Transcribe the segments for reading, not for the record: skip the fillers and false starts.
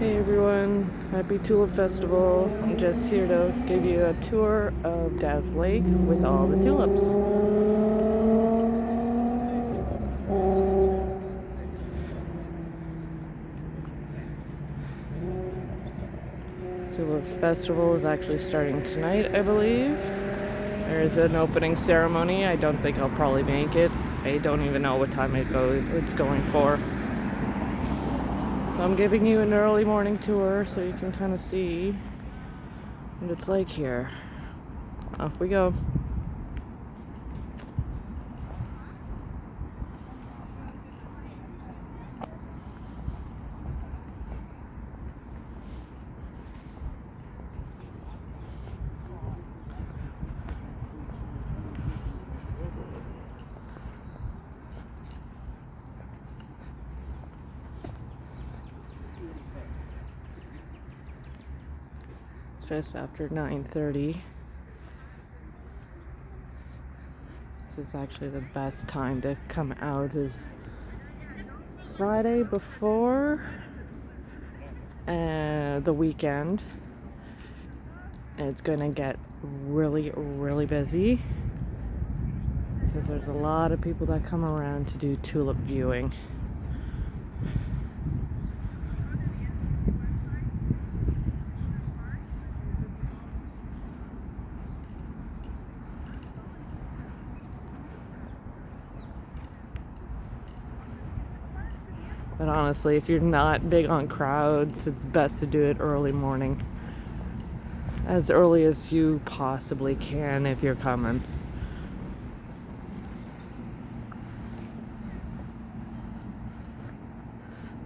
Hey everyone, happy Tulip Festival. I'm just here to give you a tour of Dav's Lake with all the tulips. Tulip Festival is actually starting tonight, I believe. There's an opening ceremony. I don't think I'll probably make it. I don't even know what time it's going for. I'm giving you an early morning tour so you can kind of see what it's like here. Off we go. It's just after 9:30. This is actually the best time to come out, is Friday before the weekend. It's gonna get really busy because there's a lot of people that come around to do tulip viewing. But honestly, if you're not big on crowds, it's best to do it early morning. As early as you possibly can if you're coming.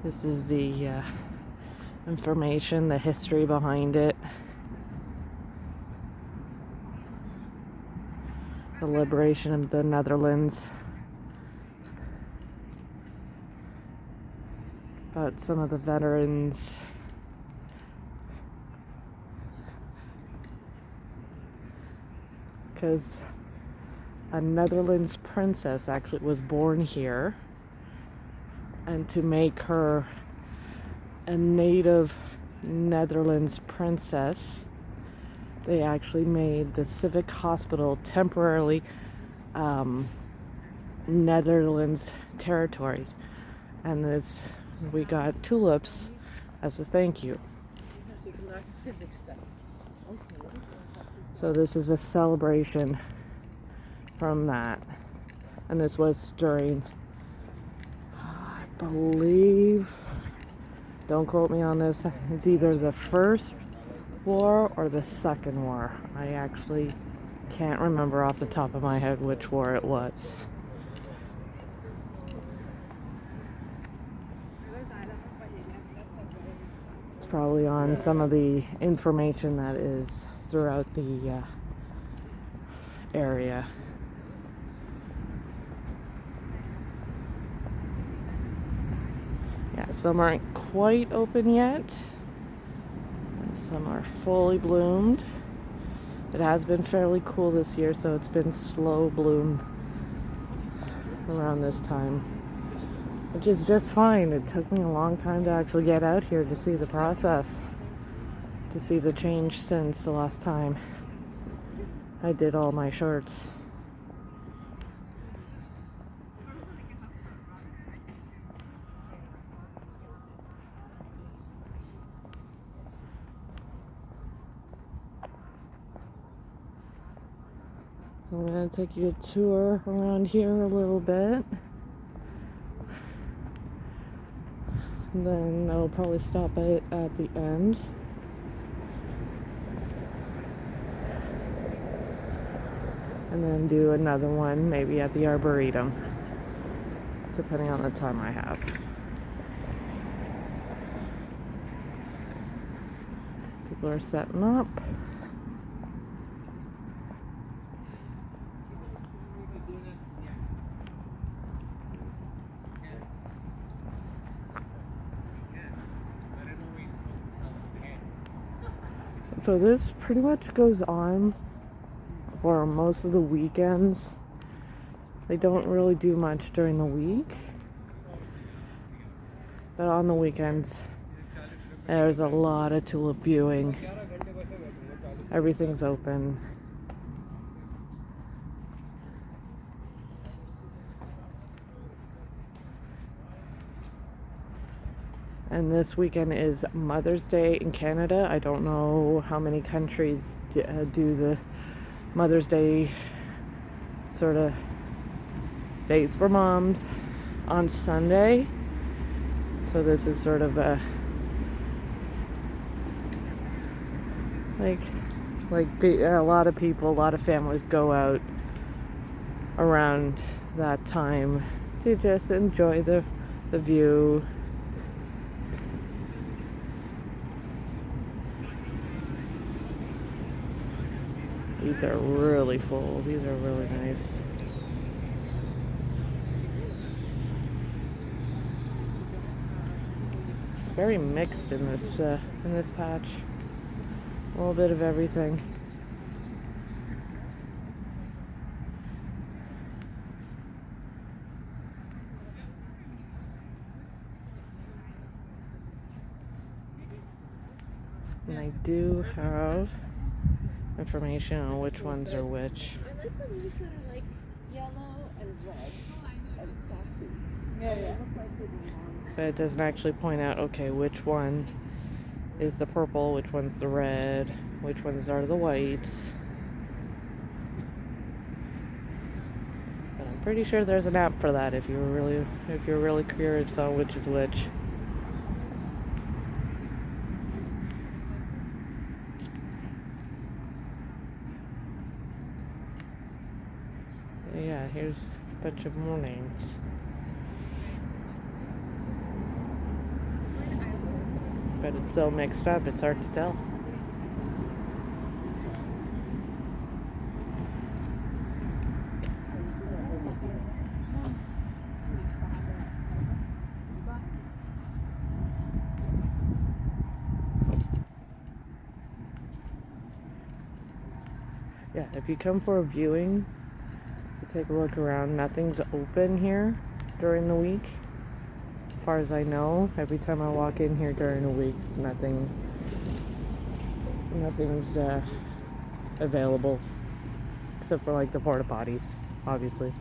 This is the information, the history behind it. The liberation of the Netherlands. About some of the veterans. Because a Netherlands princess actually was born here, and to make her a native Netherlands princess, they actually made the civic hospital temporarily Netherlands territory, and we got tulips as a thank you. So this is a celebration from that. And this was during, I believe, don't quote me on this, it's either the first war or the second war. I actually can't remember off the top of my head which war it was. It's probably on some of the information that is throughout the area. Yeah, some aren't quite open yet, and some are fully bloomed. It has been fairly cool this year, so it's been slow bloom around this time, which is just fine. It took me a long time to actually get out here to see the process, to see the change since the last time I did all my shorts. So I'm going to take you a tour around here a little bit. And then I'll probably stop it at the end. And then do another one maybe at the Arboretum, depending on the time I have. People are setting up. So this pretty much goes on for most of the weekends. They don't really do much during the week, but on the weekends There's a lot of tulip viewing. Everything's open. And this weekend is Mother's Day in Canada. I don't know how many countries do the Mother's Day sort of days for moms on Sunday. So this is sort of a a lot of people, a lot of families go out around that time to just enjoy the view. These are really full. These are really nice. It's very mixed in this patch. A little bit of everything. And I do have information on which ones are which. I like the leaves that are like yellow and red and softy. Yeah. But it doesn't actually point out, okay, which one is the purple, which one's the red, which ones are the whites. But I'm pretty sure there's an app for that if you're really curious on which is which. Yeah, here's a bunch of mornings. But it's so mixed up, it's hard to tell. Yeah, if you come for a viewing, to take a look around, nothing's open here during the week. As far as I know, every time I walk in here during the week, nothing's available, except for like the porta potties, obviously.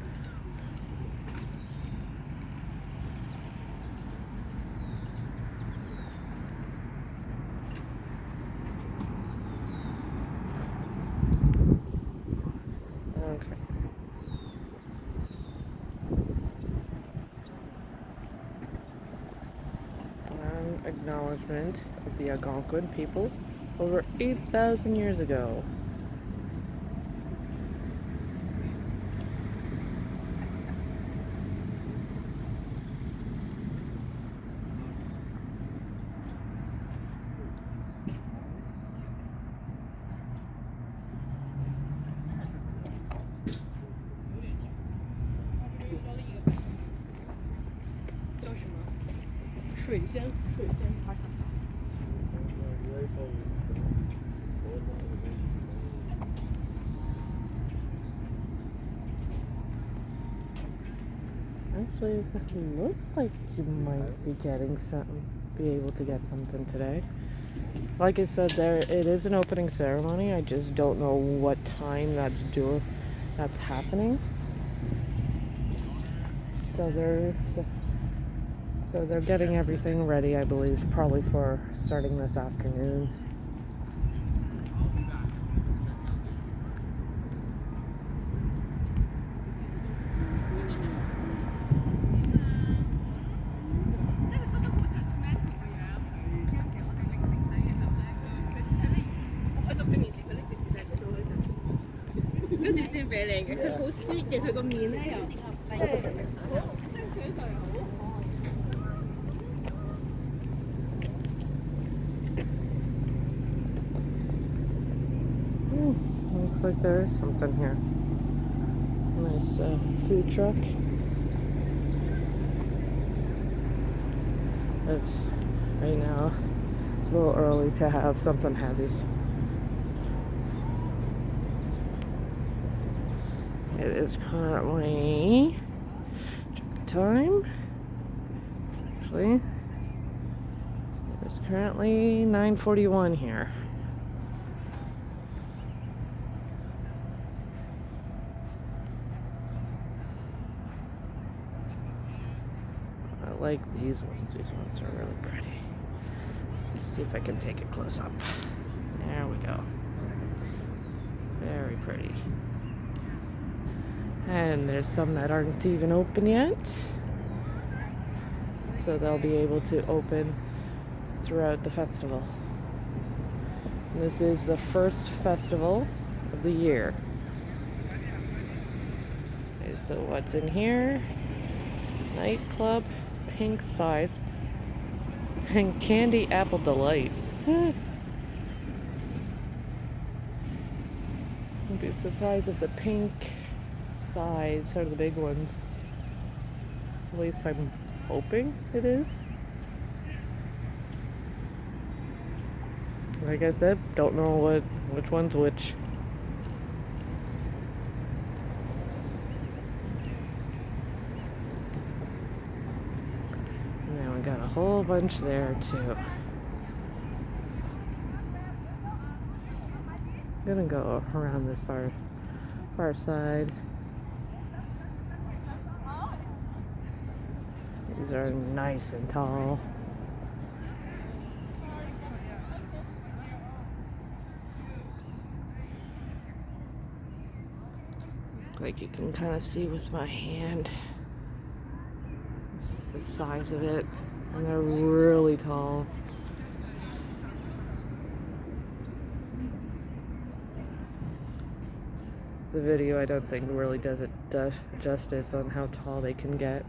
Okay. Acknowledgement of the Algonquin people over 8,000 years ago. Actually, it looks like you might be able to get something today. Like I said, it is an opening ceremony. I just don't know what time that's happening. So they're getting everything ready, I believe, probably for starting this afternoon. Looks like there is something here. Nice food truck. But right now, it's a little early to have something heavy. It is currently check the time. Actually, it is Currently 9:41 here. I like these ones. These ones are really pretty. See if I can take it close up. There we go. Very pretty. And there's some that aren't even open yet. So they'll be able to open throughout the festival. This is the first festival of the year. Okay, so what's in here? Nightclub, pink size, and candy apple delight. I'd be surprised if the pink size are the big ones. At least I'm hoping it is. Like I said, don't know which one's which. And then we got a whole bunch there too. I'm gonna go around this far side. These are nice and tall. Like you can kind of see with my hand. It's the size of it. And they're really tall. The video, I don't think, really does it justice on how tall they can get.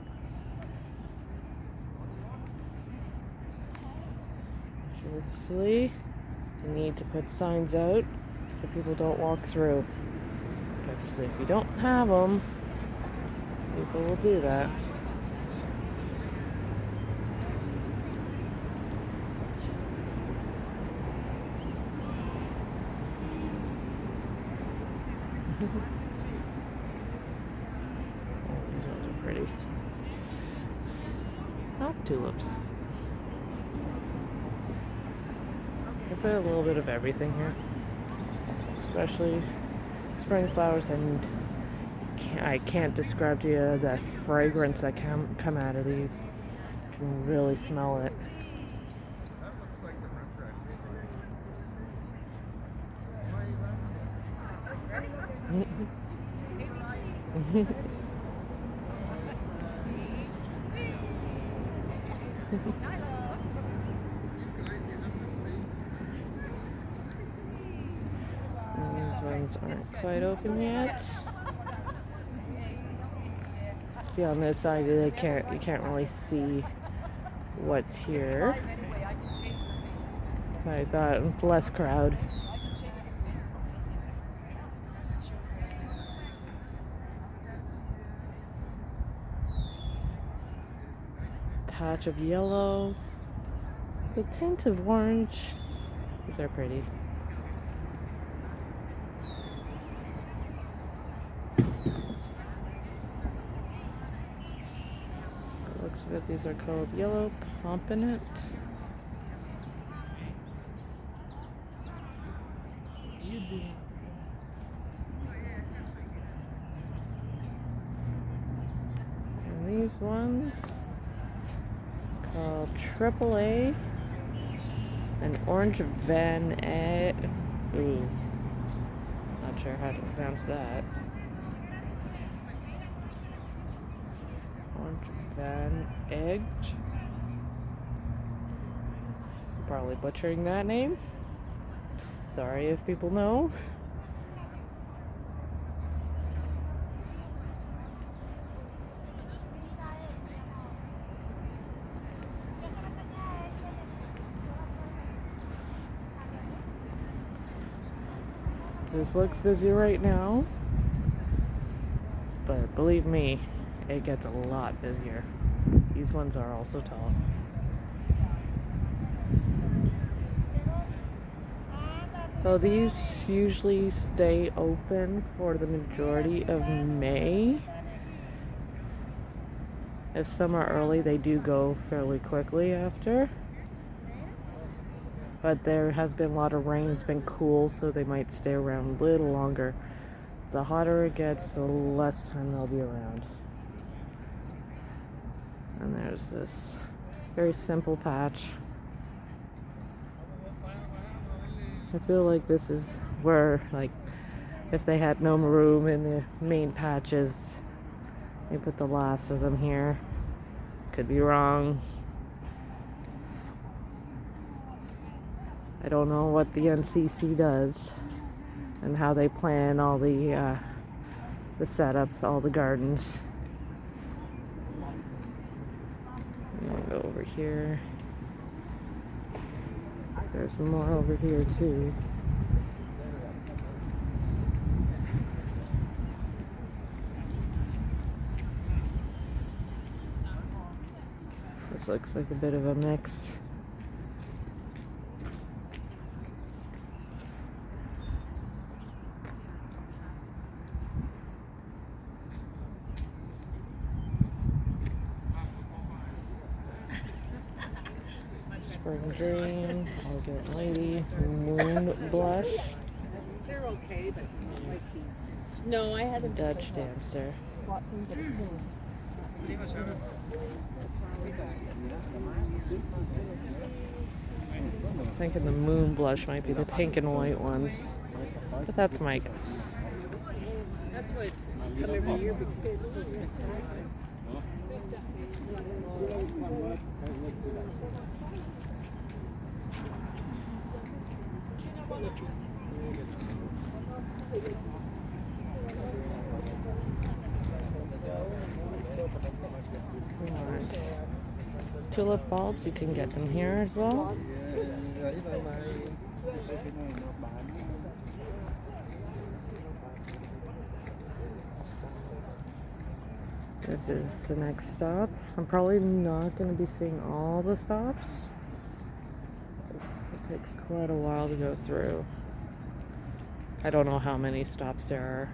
Seriously, you need to put signs out so people don't walk through. Obviously, if you don't have them, people will do that. Oh, these ones are pretty. Oh, tulips. I put a little bit of everything here, especially spring flowers, and I can't describe to you the fragrance that come out of these. You can really smell it. These ones aren't quite open yet. See, on this side you can't really see what's here. I thought less crowd. Patch of yellow, the tint of orange. These are pretty. Looks like these are called yellow pomponate. And these ones called AAA and Orange Van Egg. Ooh, not sure how to pronounce that. Orange Van Egg. Probably butchering that name. Sorry if people know. This looks busy right now, but believe me, it gets a lot busier. These ones are also tall. So these usually stay open for the majority of May. If some are early, they do go fairly quickly after. but there has been a lot of rain. It's been cool, so they might stay around a little longer. The hotter it gets, the less time they'll be around. And there's this very simple patch. I feel like this is where, like, if they had no room in the main patches, they put the last of them here. Could be wrong. I don't know what the NCC does and how they plan all the setups, all the gardens. I'm gonna go over here. There's more over here too. This looks like a bit of a mix. Spring green, elegant lady, moon blush, They're okay, but not like these. No, I had a Dutch dancer. bought them, but it still is. I'm thinking the moon blush might be the pink and white ones, but that's my guess. That's why it's come every year because it's so spectacular. And tulip bulbs, you can get them here as well. This is the next stop. I'm probably not going to be seeing all the stops. It takes quite a while to go through. I don't know how many stops there are.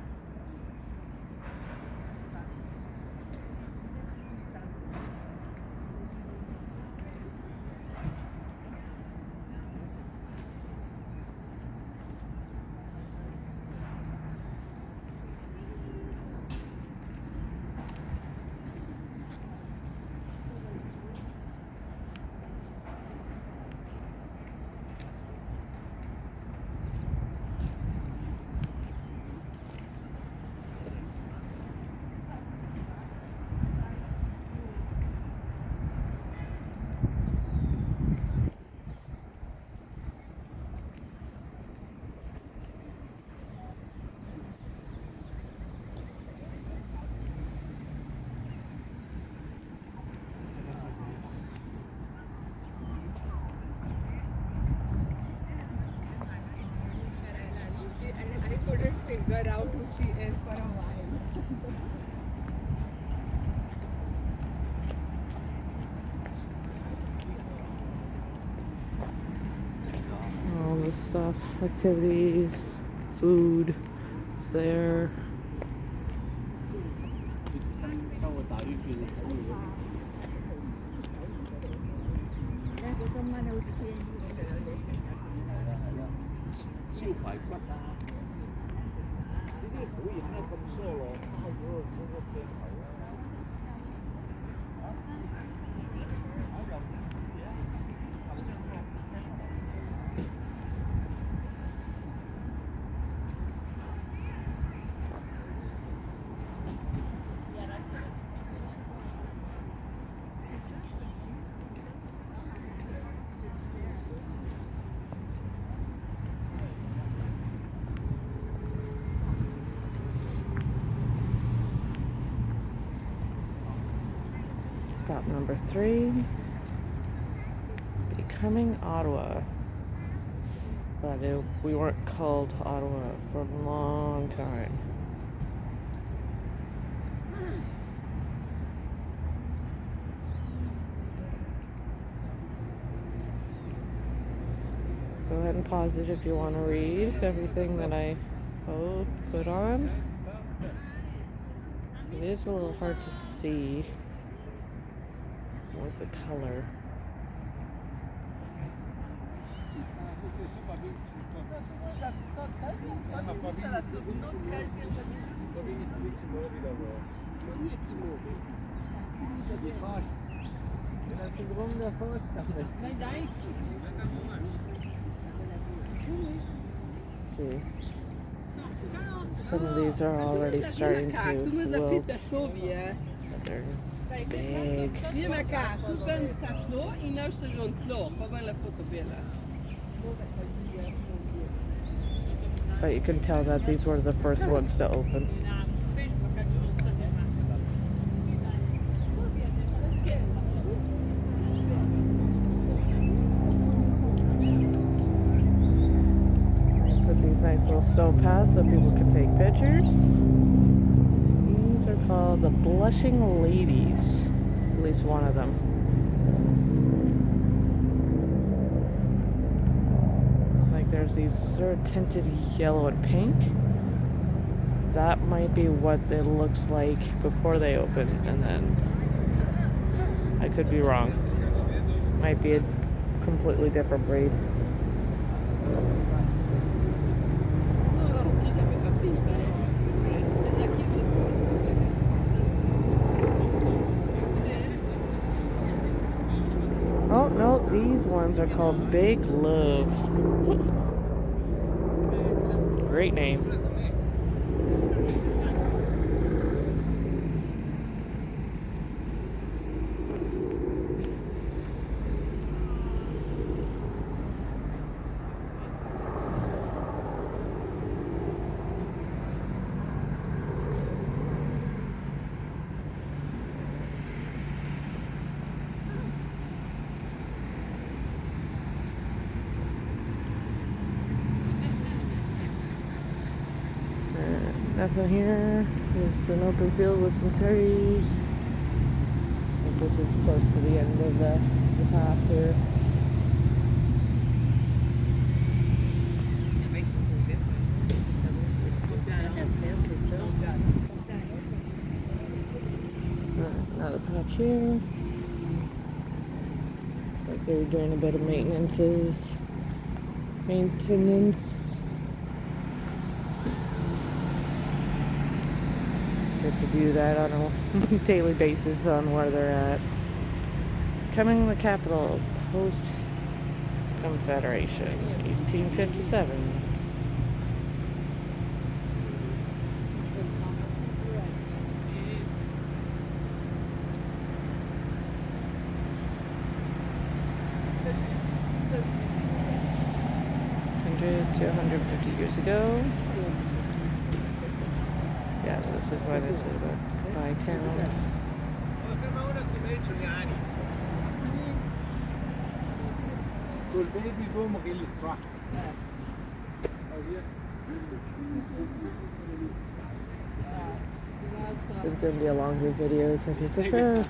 I couldn't figure out who she is for a while. All the stuff, activities, food is there. Stop number 3, Becoming Ottawa. But we weren't called Ottawa for a long time. Go ahead and pause it if you want to read everything that I put on. It is a little hard to see with the color. See, some of these are already starting to wilt. But they're big. But you can tell that these were the first ones to open. Nice little stone paths so people can take pictures. These are called the Blushing Ladies, at least one of them. Like there's these sort of tinted yellow and pink. That might be what it looks like before they open, and then I could be wrong. Might be a completely different breed. Oh, no, these ones are called Big Love. Great name. Nothing here. It's an open field with some trees. I think this is close to the end of the path here. Another patch here. Looks like they're doing a bit of maintenance. Get to do that on a daily basis on where they're at. Becoming the capital post-Confederation, 1857. To 150 years ago. Yeah, this is why this is a by town. This is going to be a longer video because it's a fairly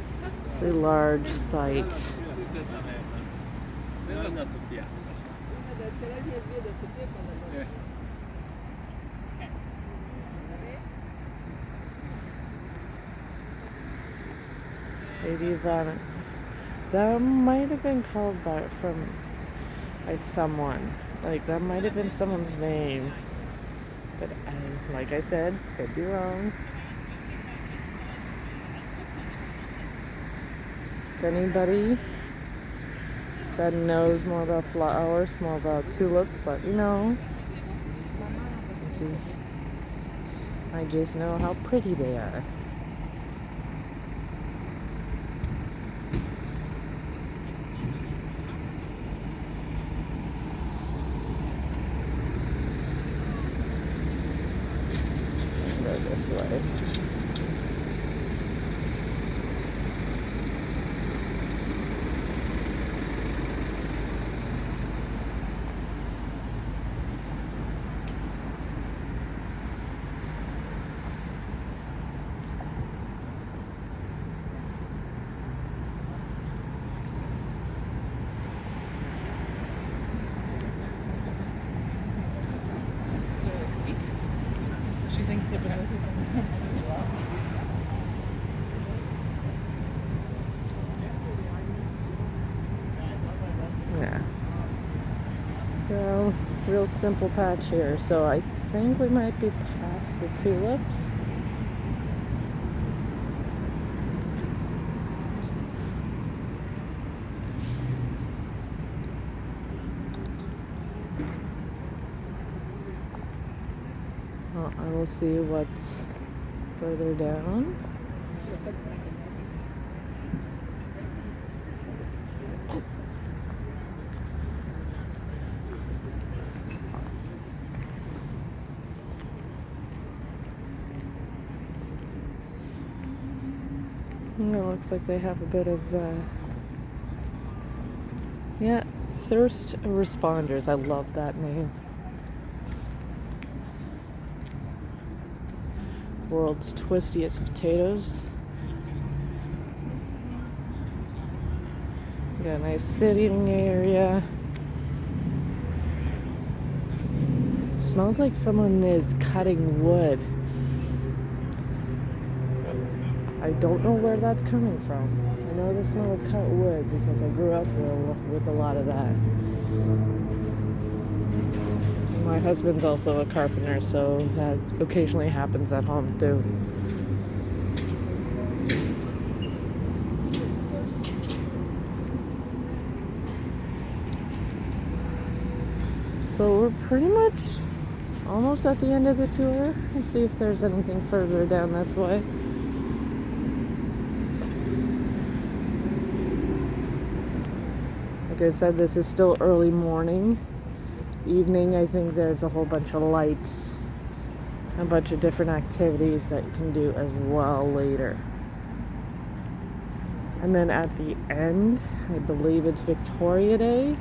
large site. Lady Ivana. That might have been called by someone. Like that might have been someone's name. But like I said, could be wrong. If anybody that knows more about flowers, more about tulips, let me know. I just know how pretty they are. Go this way. real simple patch here. So I think we might be past the tulips. Well, I will see what's further down. And it looks like they have a bit of, yeah, thirst responders. I love that name. World's twistiest potatoes. We got a nice sitting area. It smells like someone is cutting wood. I don't know where that's coming from. I know the smell of cut wood because I grew up with a lot of that. My husband's also a carpenter, so that occasionally happens at home too. So we're pretty much almost at the end of the tour. We'll see if there's anything further down this way. Like I said, this is still early morning. Evening, I think there's a whole bunch of lights, a bunch of different activities that you can do as well later. And then at the end, I believe it's Victoria Day,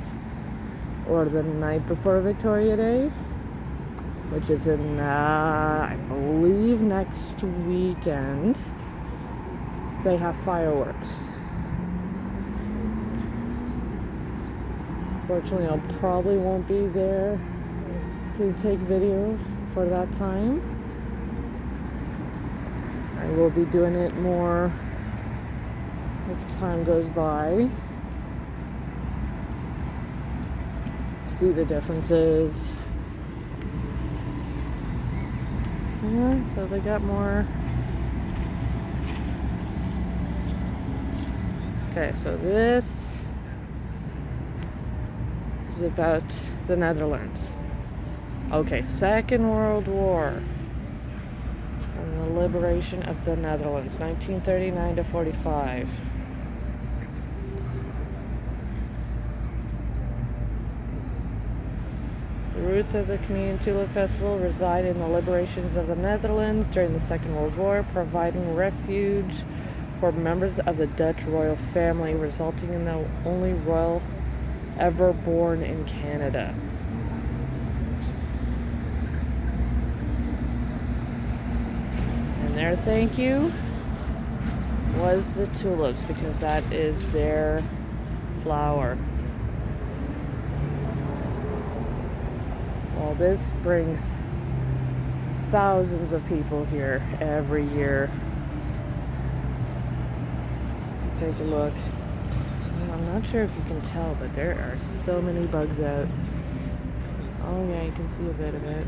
or the night before Victoria Day, which is in, I believe, next weekend. They have fireworks. Unfortunately, I probably won't be there to take video for that time. I will be doing it more as time goes by. See the differences. Yeah, so they got more. Okay, so this is about the Netherlands. Okay, Second World War and the liberation of the Netherlands, 1939 to 45. The roots of the Canadian Tulip Festival reside in the liberations of the Netherlands during the Second World War, providing refuge for members of the Dutch royal family, resulting in the only royal ever born in Canada. And their thank you was the tulips, because that is their flower. Well, this brings thousands of people here every year to take a look. I'm not sure if you can tell, but there are so many bugs out. Oh yeah, you can see a bit of it.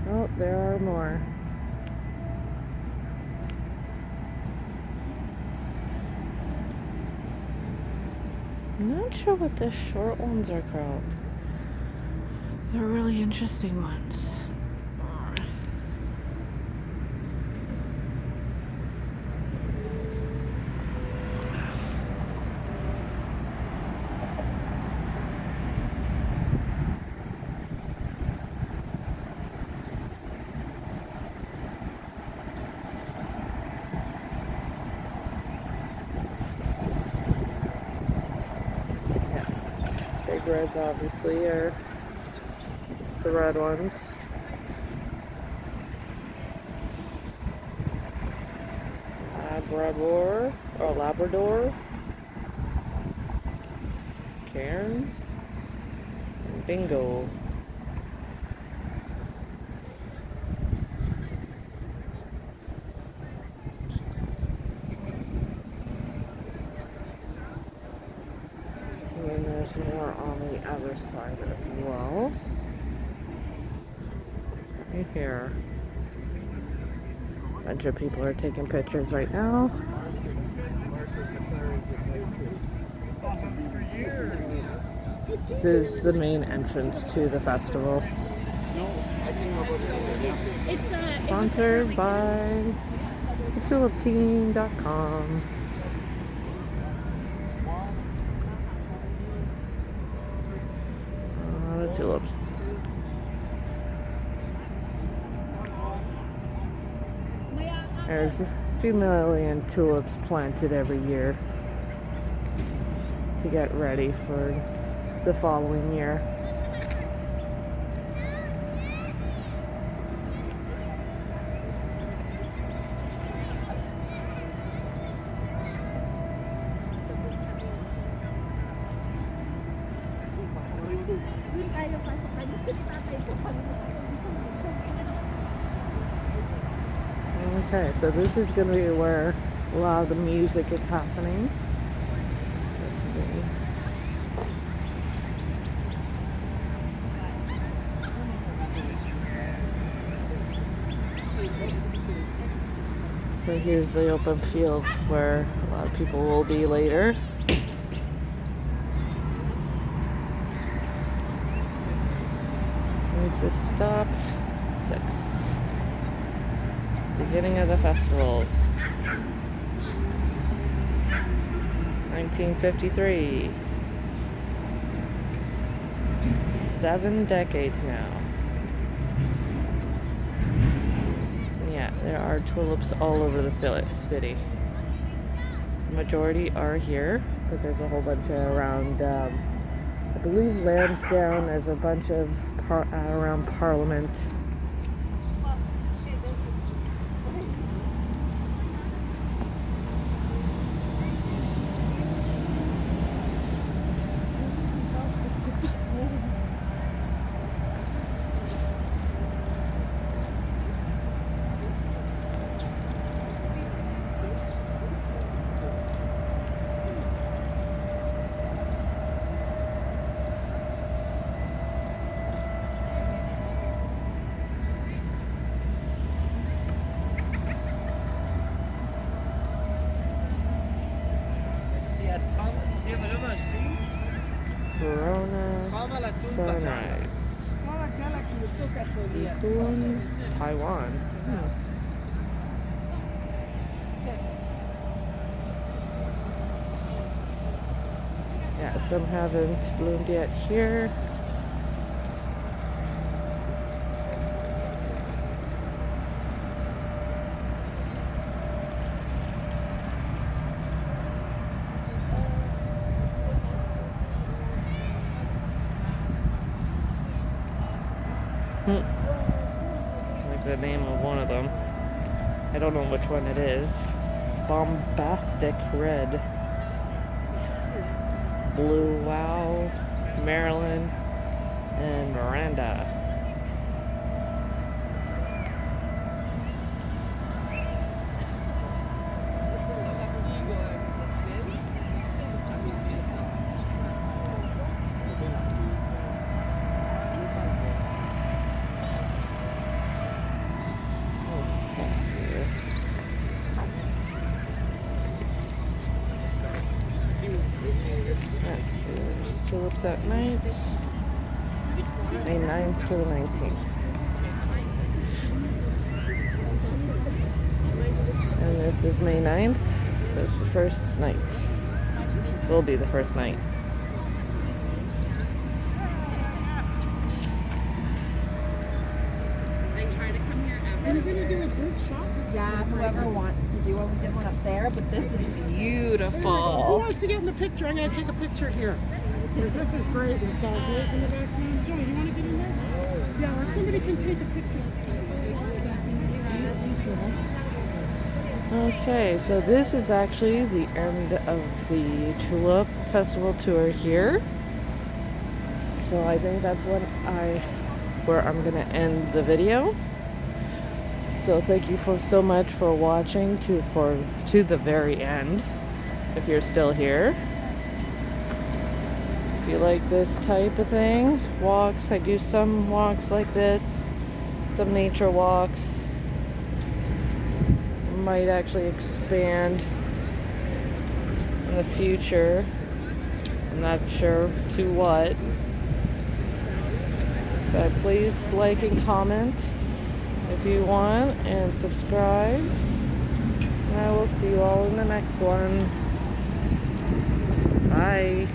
Oh, there are more. I'm not sure what the short ones are called. They're really interesting ones. Big reds obviously are the red ones. Labrador, Cairns, and Bingo. there's more on the other side as well. Right here. A bunch of people are taking pictures right now. This is the main entrance to the festival. Sponsored by TulipTeam.com. A lot of tulips. There's a few million tulips planted every year to get ready for the following year. Okay, so this is going to be where a lot of the music is happening. So here's the open field where a lot of people will be later. Let's just stop. 6. Beginning of the festivals. 1953. 7 decades now. Yeah, there are tulips all over the city. The majority are here, but there's a whole bunch around, I believe Lansdowne. There's a bunch of around Parliament. Corona sunrise. Taiwan. Yeah, some haven't bloomed yet here. Like the name of one of them. I don't know which one it is. Bombastic Red. Blue Wow, Maryland, and Miranda. Tulips at night, May 9th to the 19th. And this is May 9th, so it's the first night. Will be the first night. Are you going to do a group shot? Yeah, whoever wants to do one. We did one up there, but this is beautiful. Who wants to get in the picture? I'm going to take a picture here. Because this is great. With guys right in the background. Joey, you want to get in there? Yeah, or somebody can take a picture. Okay, so this is actually the end of the Tulip Festival tour here. So I think that's where I'm going to end the video. So thank you so much for watching to the very end, if you're still here. If If you like this type of thing, walks, I do some walks like this, some nature walks. Might actually expand in the future. I'm not sure to what. But please like and comment if you want, and subscribe. And I will see you all in the next one. Bye.